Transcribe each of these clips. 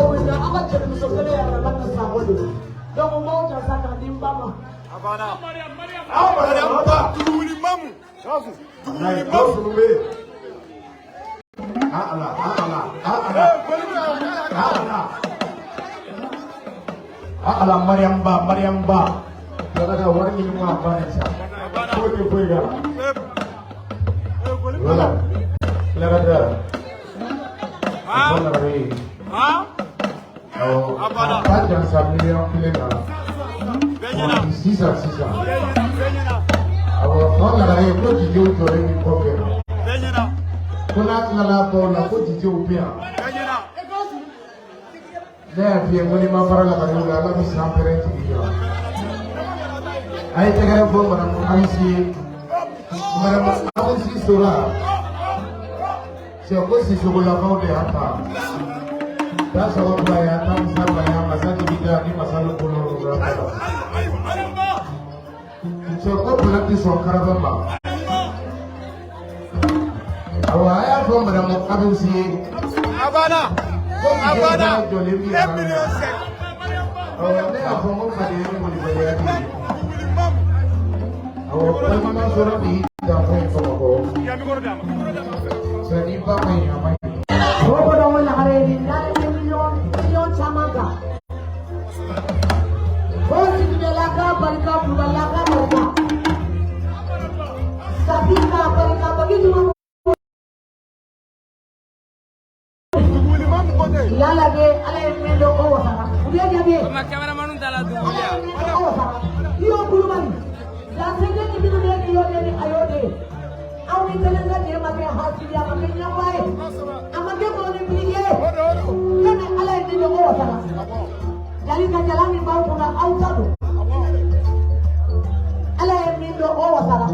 wina aka ce mu sokole ya ran nan sa wado don mu ta saka din bama abana Maryam ba tuli mamu kasu tuli mamu be ala Maryam ba daga warni mu abana sa ko ke koyga wala lagada abana pajan sa million kilega sisa awo ona la ko jijo to re ni ko ke kuna la ko na ko jijo upia ne pia ngoni ma para la ko la la mi sampere ti yo ai te gara bo mara amsi sura se ko si sugula ko de hata da so ba ya tam sa ba ya masaki bida ni masalo ko no so ko bulati so karabamba awa ya bo mara mo amsi abana emilio sek awa ne afo mo fadi ni mo di ya ti awa ko ma sura bi da ko ko ya mi ko dama sani ba mai ya mai ko da wannan hare ni da miliyon chamaka ko si de la ka barka pura la ka barka sabika barka bagi dua yala ge ale mendo o sara udah jabe ma camera manun dala du ya o sara yo kulumani da sege ni bidu de yo de ayode aw ni telenga de ma ke hasili ama ke nyawae ama ke ko ni biye kana ale ni do o sara jali ka jalani ba ko na aw tado ale ni do o sara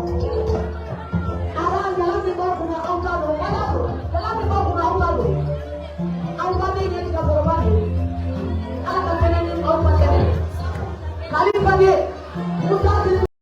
ara jalani ba ko na aw tado wala jalani ba ko na aw tado Kali pagi